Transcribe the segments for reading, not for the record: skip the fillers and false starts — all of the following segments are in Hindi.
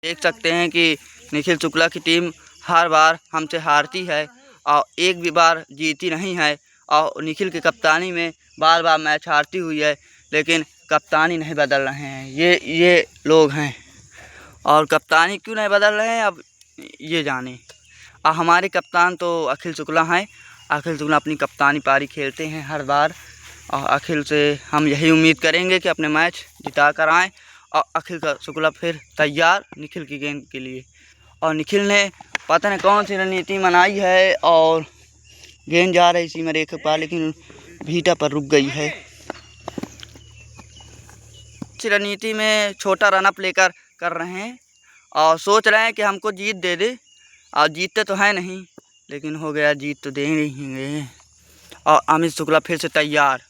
देख सकते हैं कि निखिल शुक्ला की टीम हर बार हमसे हारती है और एक भी बार जीती नहीं है। और निखिल की कप्तानी में बार बार मैच हारती हुई है, लेकिन कप्तानी नहीं बदल रहे हैं ये लोग हैं। और कप्तानी क्यों नहीं बदल रहे हैं अब ये जाने। और हमारे कप्तान तो अखिल शुक्ला हैं। अखिल शुक्ला अपनी कप्तानी पारी खेलते हैं हर बार, और अखिल से हम यही उम्मीद करेंगे कि अपने मैच जिता कर आएँ। और अखिल का शुक्ला फिर तैयार निखिल की गेंद के लिए। और निखिल ने पता नहीं कौन सी रणनीति बनाई है, और गेंद जा रही सीमा रेखा पर, लेकिन भीटा पर रुक गई है। इस रणनीति में छोटा रनअप लेकर कर रहे हैं और सोच रहे हैं कि हमको जीत दे दे। और जीतते तो है नहीं, लेकिन हो गया, जीत तो दे ही गए। और अमित शुक्ला फिर से तैयार,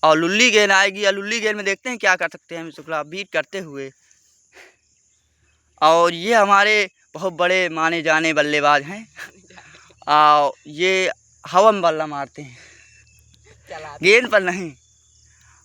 और लुल्ली गेंद आएगी। या लुल्ली गेंद में देखते हैं क्या कर सकते हैं अमित शुक्ला बीट करते हुए। और ये हमारे बहुत बड़े माने जाने बल्लेबाज हैं, और ये हवा में बल्ला मारते हैं, गेंद पर नहीं।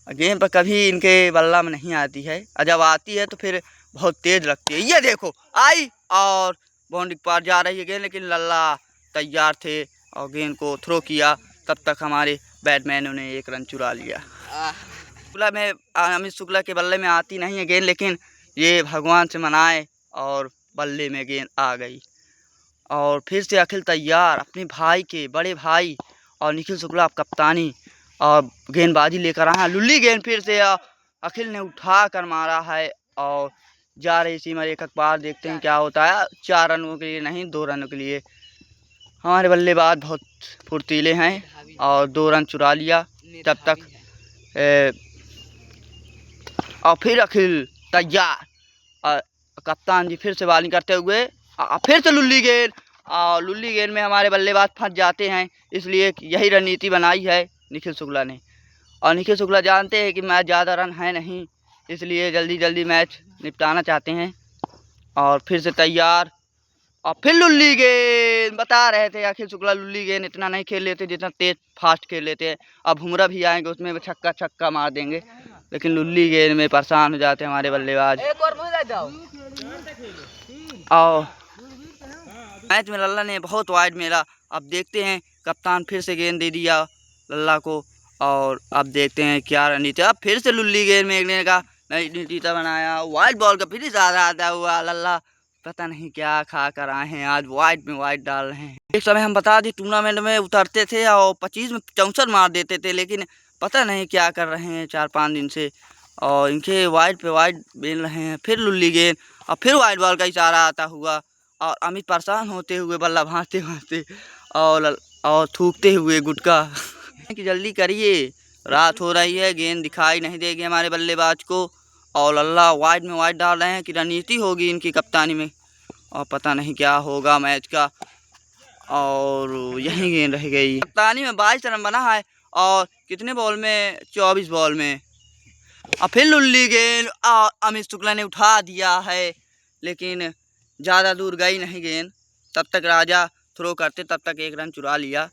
गेंद पर कभी इनके बल्ला में नहीं आती है, और जब आती है तो फिर बहुत तेज लगती है। ये देखो आई, और बाउंड्री पार जा रही है गेंद, लेकिन लल्ला तैयार थे और गेंद को थ्रो किया। तब तक हमारे बैट्समैनों ने एक रन चुरा लिया। शुक्ला में अमित शुक्ला के बल्ले में आती नहीं है गेंद, लेकिन ये भगवान से मनाए और बल्ले में गेंद आ गई। और फिर से अखिल तैयार अपने भाई के बड़े भाई और निखिल शुक्ला कप्तानी और गेंदबाजी लेकर आए हैं। लुल्ली गेंद फिर से अखिल ने उठा कर मारा है, और जा रही सीमा रेखा पार। देखते हैं क्या होता है। 4 रनों के लिए नहीं, 2 रनों के लिए। हमारे बल्लेबाज बहुत फुर्तीले हैं और 2 रन चुरा लिया। तब तक और फिर अखिल तैयार, और कप्तान जी फिर से बॉलिंग करते हुए फिर से लुल्ली गेंद। और लुल्ली गेंद में हमारे बल्लेबाज फंस जाते हैं, इसलिए यही रणनीति बनाई है निखिल शुक्ला ने। और निखिल शुक्ला जानते हैं कि मैच ज़्यादा रन है नहीं, इसलिए जल्दी जल्दी मैच निपटाना चाहते हैं। और फिर से तैयार, और फिर लुल्ली गेंद। बता रहे थे अखिल शुक्ला लुल्ली गेंद इतना नहीं खेल लेते जितना तेज फास्ट खेल लेते हैं। अब भुमरा भी आएंगे, उसमें छक्का मार देंगे, लेकिन लुल्ली गेंद में परेशान हो जाते हैं हमारे बल्लेबाज। और मैच में लल्ला ने बहुत वाइड मेरा। अब देखते हैं, कप्तान फिर से गेंद दे दिया लल्ला को, और अब देखते हैं क्या रणनीति। अब फिर से लुल्ली गेंद में एक का नई नीति बनाया, वाइट बॉल का फिर ज़्यादा आता हुआ। लल्ला पता नहीं क्या खा कर आए हैं, आज वाइट में वाइट डाल रहे हैं। एक समय हम बता दें टूर्नामेंट में उतरते थे और 25 में 64 मार देते थे, लेकिन पता नहीं क्या कर रहे हैं 4-5 दिन से, और इनके वाइट पे वाइट बेल रहे हैं। फिर लुल्ली गेंद, और फिर वाइट बॉल का इशारा आता हुआ, और अमित परेशान होते हुए बल्ला भांजते भांजते और थूकते हुए गुटका कि जल्दी करिए, रात हो रही है, गेंद दिखाई नहीं देगी हमारे बल्लेबाज को। और लल्ला वाइड में वाइड डाल रहे हैं कि रणनीति होगी इनकी कप्तानी में, और पता नहीं क्या होगा मैच का। और यही गेंद रह गई। कप्तानी में 22 रन बना है, और कितने बॉल में, 24 बॉल में। और फिर लुल्ली गेंद, अमित शुक्ला ने उठा दिया है, लेकिन ज़्यादा दूर गई नहीं गेंद। तब तक राजा थ्रो करते, तब तक 1 रन चुरा लिया।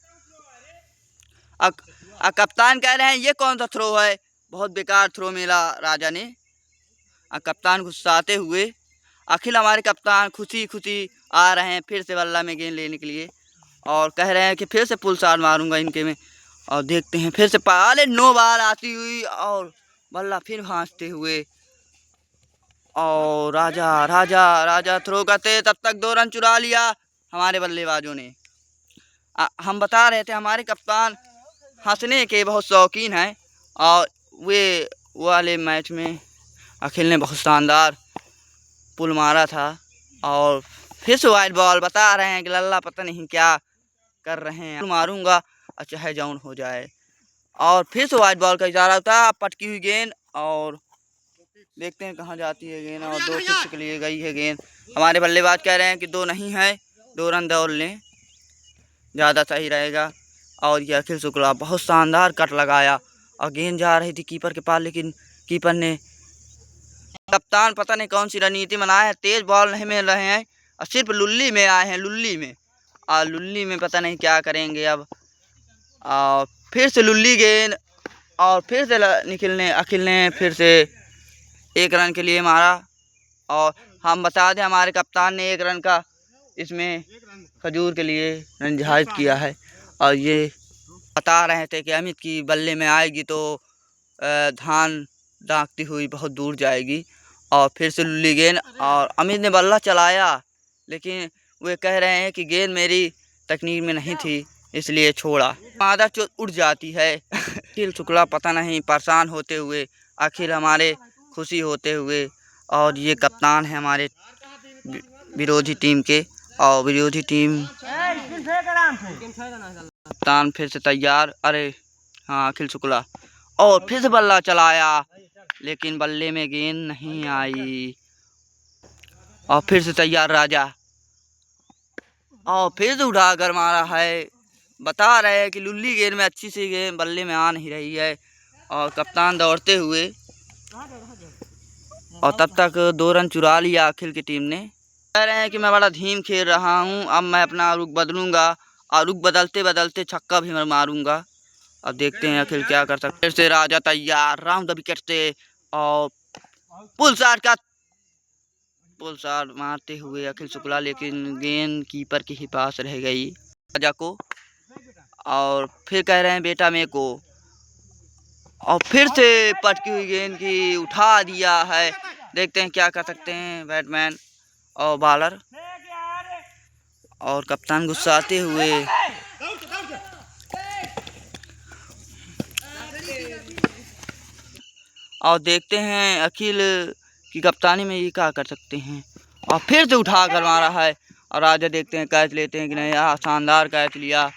कप्तान कह रहे हैं ये कौन सा थ्रो है, बहुत बेकार थ्रो मिला राजा ने। कप्तान गुस्साते हुए, अखिल हमारे कप्तान खुशी खुशी आ रहे हैं फिर से बल्ला में गेंद लेने के लिए, और कह रहे हैं कि फिर से पुल शॉट मारूंगा इनके में। और देखते हैं फिर से पाले 9 बार आती हुई, और बल्ला फिर भांजते हुए, और राजा थ्रो करते, तब तक 2 रन चुरा लिया हमारे बल्लेबाजों ने। हम बता रहे थे हमारे कप्तान हंसने के बहुत शौकीन हैं, और वे वाले मैच में अखिल ने बहुत शानदार पुल मारा था। और फिर से वाइड बॉल, बता रहे हैं कि लल्ला पता नहीं क्या कर रहे हैं, मारूंगा और चाहे जाउन हो जाए। और फिर से वाइड बॉल का इशारा होता, पटकी हुई गेंद, और देखते हैं कहाँ जाती है गेंद। और 2 फिक्स के लिए गई है गेंद। हमारे बल्लेबाज कह रहे हैं कि 2 नहीं है, 2 रन दौड़ लें, ज़्यादा सही रहेगा। और ये अखिल शुक्ला बहुत शानदार कट लगाया, और गेंद जा रही थी कीपर के पास, लेकिन कीपर ने, कप्तान पता नहीं कौन सी रणनीति बनाए हैं, तेज बॉल नहीं मिल रहे हैं, और सिर्फ लुल्ली में आए हैं, लुल्ली में। और लुल्ली में पता नहीं क्या करेंगे अब। और फिर से लुल्ली गेंद, और फिर से अखिल ने फिर से 1 रन के लिए मारा। और हम बता दें हमारे कप्तान ने 1 रन का इसमें खजूर के लिए रन जहाज किया है। और ये बता रहे थे कि अमित की बल्ले में आएगी तो धान दागती हुई बहुत दूर जाएगी। और फिर से लुल्ली गेंद और अमित ने बल्ला चलाया, लेकिन वे कह रहे हैं कि गेंद मेरी तकनीक में नहीं थी इसलिए छोड़ा। मादा चोट उड़ जाती है। अखिल शुक्ला पता नहीं परेशान होते हुए, अखिल हमारे खुशी होते हुए। और ये कप्तान है हमारे विरोधी टीम के। और विरोधी टीम कप्तान फिर से तैयार। अरे हाँ, अखिल शुक्ला और फिर से बल्ला चलाया, लेकिन बल्ले में गेंद नहीं आई। और फिर से तैयार राजा, और फिर से उठाकर मारा है। बता रहे हैं कि लुल्ली गेंद में अच्छी सी गेंद बल्ले में आ नहीं रही है। और कप्तान दौड़ते हुए, और तब तक 2 रन चुरा लिया अखिल की टीम ने। कह रहे हैं कि मैं बड़ा धीम खेल रहा हूं, अब मैं अपना रुख बदलूंगा और रुख बदलते बदलते छक्का भी मैं मारूंगा। अब देखते हैं अखिल क्या कर सकते। फिर से राजा तैयार, राउंड द विकेट से और पुल शॉट मारते हुए अखिल शुक्ला, लेकिन गेंद कीपर के ही पास रह गई राजा को। और फिर कह रहे हैं बेटा मेरे को, और फिर से पटकी हुई गेंद की उठा दिया है। देखते हैं क्या कर सकते हैं बैट्समैन और बॉलर। और कप्तान गुस्साते हुए, और देखते हैं अखिल की कप्तानी में ये क्या कर सकते हैं। और फिर से उठा कर मारा है। और राजा देखते हैं कैच लेते हैं कि नहीं। शानदार कैच लिया।